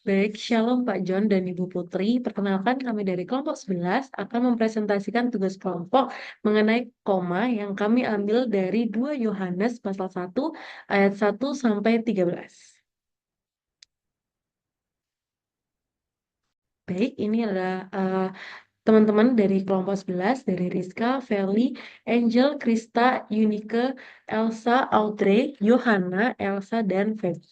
Baik, Shalom Pak John dan Ibu Putri. Perkenalkan kami dari kelompok 11 akan mempresentasikan tugas kelompok mengenai koma yang kami ambil dari 2 Yohanes pasal 1 ayat 1 sampai 13. Baik, ini adalah teman-teman dari kelompok 11 dari Rizka, Feli, Angel, Krista, Yunike, Elsa, Audrey, Yohana, Elsa, dan Feby.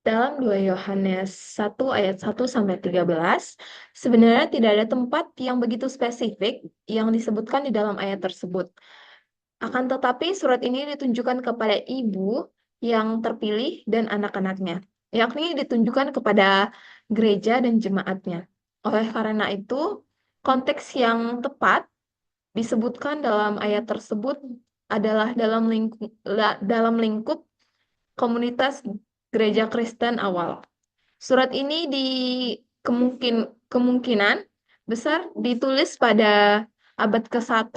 Dalam 2 Yohanes 1 ayat 1 sampai 13, sebenarnya tidak ada tempat yang begitu spesifik yang disebutkan di dalam ayat tersebut. Akan tetapi surat ini ditunjukkan kepada ibu yang terpilih dan anak-anaknya, yakni ditunjukkan kepada gereja dan jemaatnya. Oleh karena itu, konteks yang tepat disebutkan dalam ayat tersebut adalah dalam lingkup komunitas gereja Kristen awal. Surat ini kemungkinan besar ditulis pada abad ke-1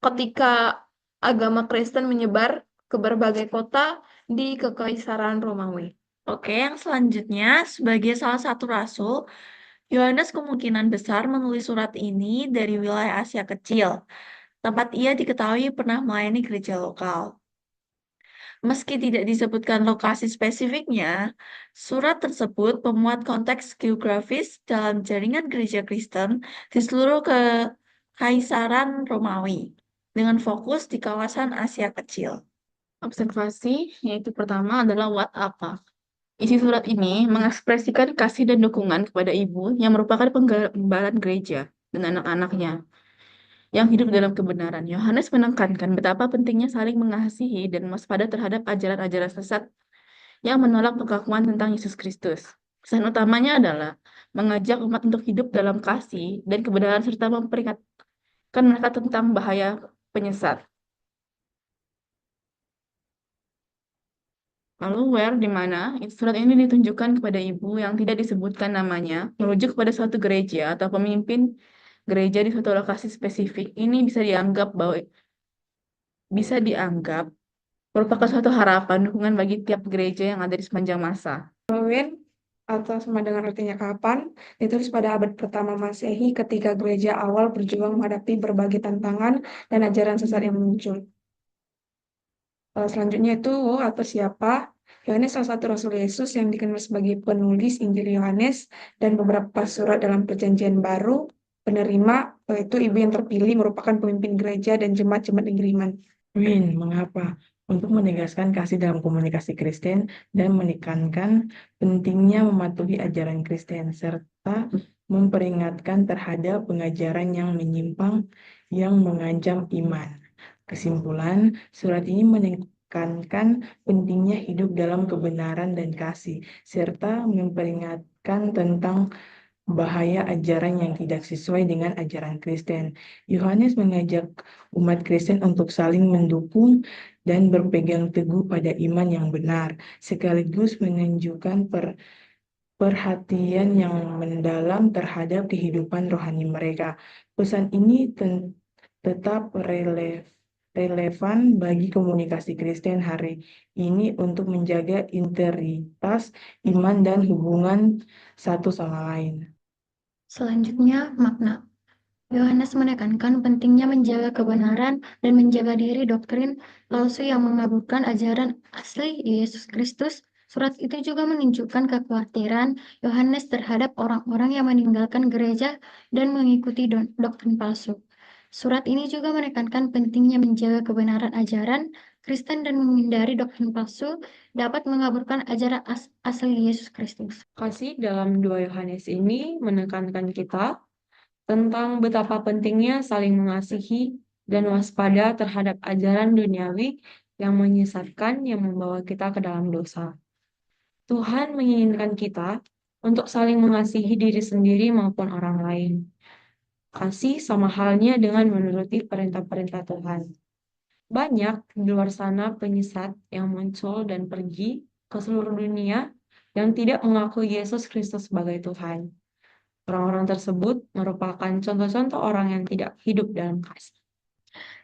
ketika agama Kristen menyebar ke berbagai kota di Kekaisaran Romawi. Oke, yang selanjutnya, sebagai salah satu rasul, Yohanes kemungkinan besar menulis surat ini dari wilayah Asia Kecil, tempat ia diketahui pernah melayani gereja lokal. Meski tidak disebutkan lokasi spesifiknya, surat tersebut memuat konteks geografis dalam jaringan gereja Kristen di seluruh Kekaisaran Romawi, dengan fokus di kawasan Asia Kecil. Observasi, yaitu pertama adalah what apa. Isi surat ini mengekspresikan kasih dan dukungan kepada ibu yang merupakan penggambaran gereja dan anak-anaknya yang hidup dalam kebenaran. Yohanes menekankan betapa pentingnya saling mengasihi dan waspada terhadap ajaran-ajaran sesat yang menolak pengakuan tentang Yesus Kristus. Pesan utamanya adalah mengajak umat untuk hidup dalam kasih dan kebenaran serta memperingatkan mereka tentang bahaya penyesat. Lalu where di mana surat ini ditunjukkan kepada ibu yang tidak disebutkan namanya, merujuk kepada suatu gereja atau pemimpin gereja di suatu lokasi spesifik. Ini bisa dianggap merupakan suatu harapan dukungan bagi tiap gereja yang ada di sepanjang masa. When atau sama dengan artinya kapan, ditulis pada abad pertama Masehi ketika gereja awal berjuang menghadapi berbagai tantangan dan ajaran sesat yang muncul. Selanjutnya itu atau siapa? Yohanes salah satu Rasul Yesus yang dikenal sebagai penulis Injil Yohanes dan beberapa surat dalam Perjanjian Baru. Penerima, yaitu ibu yang terpilih merupakan pemimpin gereja dan jemaat-jemaat negeri iman. Win, mengapa? Untuk menegaskan kasih dalam komunikasi Kristen dan menekankan pentingnya mematuhi ajaran Kristen, serta memperingatkan terhadap pengajaran yang menyimpang yang mengancam iman. Kesimpulan, surat ini menekankan pentingnya hidup dalam kebenaran dan kasih, serta memperingatkan tentang bahaya ajaran yang tidak sesuai dengan ajaran Kristen. Yohanes mengajak umat Kristen untuk saling mendukung dan berpegang teguh pada iman yang benar, sekaligus menunjukkan perhatian yang mendalam terhadap kehidupan rohani mereka. Pesan ini tetap relevan bagi komunikasi Kristen hari ini untuk menjaga integritas iman dan hubungan satu sama lain. Selanjutnya, makna. Yohanes menekankan pentingnya menjaga kebenaran dan menjaga diri doktrin palsu yang mengaburkan ajaran asli Yesus Kristus. Surat itu juga menunjukkan kekhawatiran Yohanes terhadap orang-orang yang meninggalkan gereja dan mengikuti doktrin palsu. Surat ini juga menekankan pentingnya menjaga kebenaran ajaran Kristen dan menghindari doktrin palsu dapat mengaburkan ajaran asli Yesus Kristus. Kasih dalam 2 Yohanes ini menekankan kita tentang betapa pentingnya saling mengasihi dan waspada terhadap ajaran duniawi yang menyesatkan yang membawa kita ke dalam dosa. Tuhan menginginkan kita untuk saling mengasihi diri sendiri maupun orang lain. Kasih sama halnya dengan menuruti perintah-perintah Tuhan. Banyak di luar sana penyesat yang muncul dan pergi ke seluruh dunia yang tidak mengakui Yesus Kristus sebagai Tuhan. Orang-orang tersebut merupakan contoh-contoh orang yang tidak hidup dalam kasih.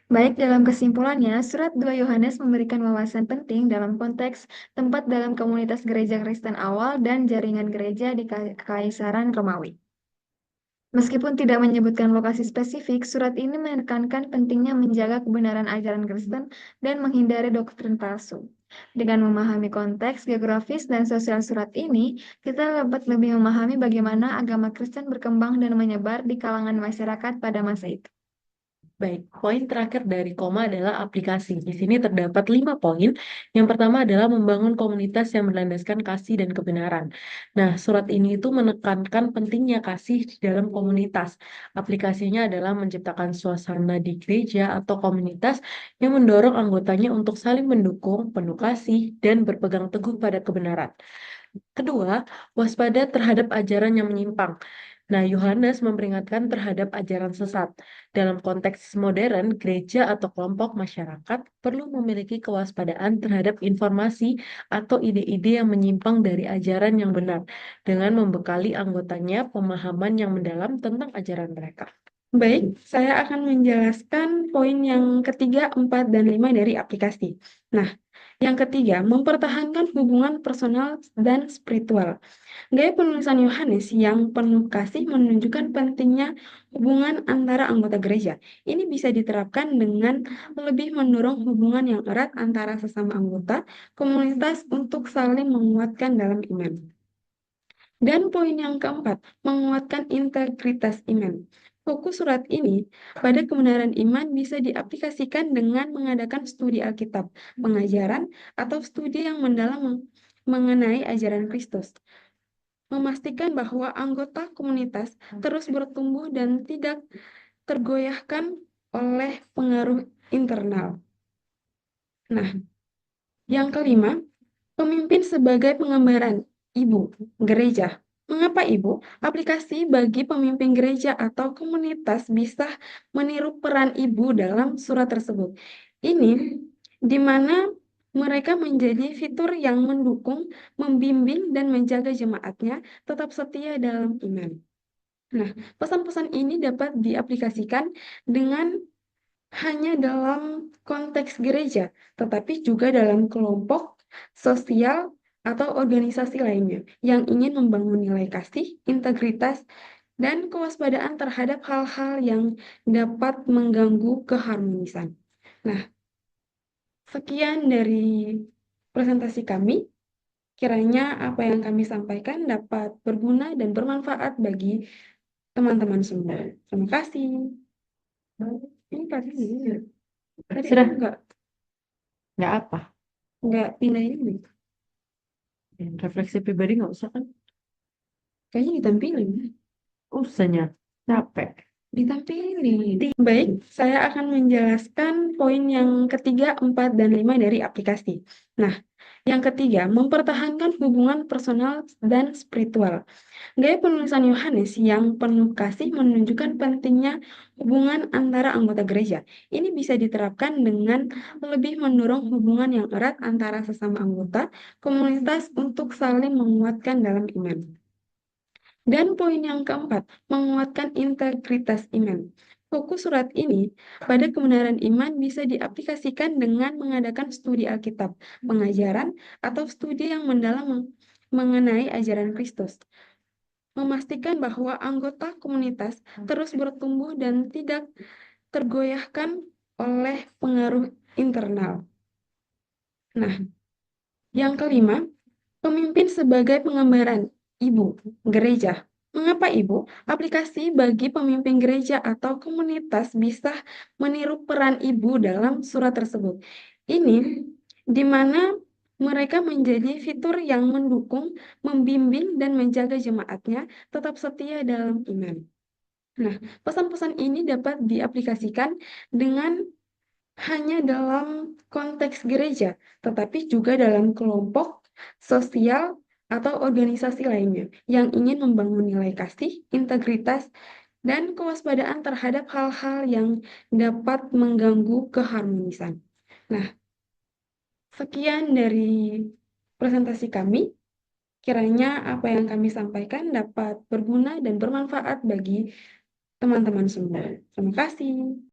Baik, dalam kesimpulannya, surat 2 Yohanes memberikan wawasan penting dalam konteks tempat dalam komunitas gereja Kristen awal dan jaringan gereja di Kekaisaran Romawi. Meskipun tidak menyebutkan lokasi spesifik, surat ini menekankan pentingnya menjaga kebenaran ajaran Kristen dan menghindari doktrin palsu. Dengan memahami konteks geografis dan sosial surat ini, kita dapat lebih memahami bagaimana agama Kristen berkembang dan menyebar di kalangan masyarakat pada masa itu. Baik, poin terakhir dari Koma adalah aplikasi. Di sini terdapat 5 poin. Yang pertama adalah membangun komunitas yang berlandaskan kasih dan kebenaran. Nah, surat ini itu menekankan pentingnya kasih di dalam komunitas. Aplikasinya adalah menciptakan suasana di gereja atau komunitas yang mendorong anggotanya untuk saling mendukung, penuh kasih, dan berpegang teguh pada kebenaran. Kedua, waspada terhadap ajaran yang menyimpang. Nah, Yohanes memperingatkan terhadap ajaran sesat. Dalam konteks modern, gereja atau kelompok masyarakat perlu memiliki kewaspadaan terhadap informasi atau ide-ide yang menyimpang dari ajaran yang benar, dengan membekali anggotanya pemahaman yang mendalam tentang ajaran mereka. Baik, saya akan menjelaskan poin yang ketiga, 4, dan 5 dari aplikasi. Nah, yang ketiga, mempertahankan hubungan personal dan spiritual. Gaya penulisan Yohanes yang penuh kasih menunjukkan pentingnya hubungan antara anggota gereja. Ini bisa diterapkan dengan lebih mendorong hubungan yang erat antara sesama anggota komunitas untuk saling menguatkan dalam iman. Dan poin yang keempat, menguatkan integritas iman. Fokus surat ini pada kebenaran iman bisa diaplikasikan dengan mengadakan studi Alkitab, pengajaran, atau studi yang mendalam mengenai ajaran Kristus. Memastikan bahwa anggota komunitas terus bertumbuh dan tidak tergoyahkan oleh pengaruh internal. Nah, yang kelima, pemimpin sebagai pengembaraan ibu gereja. Mengapa ibu? Aplikasi bagi pemimpin gereja atau komunitas bisa meniru peran ibu dalam surat tersebut. Ini di mana mereka menjadi fitur yang mendukung, membimbing, dan menjaga jemaatnya tetap setia dalam iman. Nah, pesan-pesan ini dapat diaplikasikan dengan hanya dalam konteks gereja, tetapi juga dalam kelompok sosial atau organisasi lainnya yang ingin membangun nilai kasih, integritas, dan kewaspadaan terhadap hal-hal yang dapat mengganggu keharmonisan. Nah, sekian dari presentasi kami. Kiranya apa yang kami sampaikan dapat berguna dan bermanfaat bagi teman-teman semua. Terima kasih. Ini tadi Sudah. enggak apa? pindah ini. Refleksi pribadi nggak usah kan? Kayaknya ditampilin. Usahanya. Capek. Ditampilin. Baik, saya akan menjelaskan poin yang ketiga, 4, dan 5 dari aplikasi. Nah, yang ketiga, mempertahankan hubungan personal dan spiritual. Gaya penulisan Yohanes yang penuh kasih menunjukkan pentingnya hubungan antara anggota gereja. Ini bisa diterapkan dengan lebih mendorong hubungan yang erat antara sesama anggota komunitas untuk saling menguatkan dalam iman. Dan poin yang keempat, menguatkan integritas iman. Fokus surat ini pada kebenaran iman bisa diaplikasikan dengan mengadakan studi Alkitab, pengajaran, atau studi yang mendalam mengenai ajaran Kristus. Memastikan bahwa anggota komunitas terus bertumbuh dan tidak tergoyahkan oleh pengaruh internal. Nah, yang kelima, pemimpin sebagai pengembaraan ibu gereja. Mengapa ibu? Aplikasi bagi pemimpin gereja atau komunitas bisa meniru peran ibu dalam surat tersebut. Ini di mana mereka menjadi fitur yang mendukung, membimbing, dan menjaga jemaatnya tetap setia dalam iman. Nah, pesan-pesan ini dapat diaplikasikan dengan hanya dalam konteks gereja, tetapi juga dalam kelompok sosial atau organisasi lainnya yang ingin membangun nilai kasih, integritas, dan kewaspadaan terhadap hal-hal yang dapat mengganggu keharmonisan. Nah, sekian dari presentasi kami. Kiranya apa yang kami sampaikan dapat berguna dan bermanfaat bagi teman-teman semua. Terima kasih.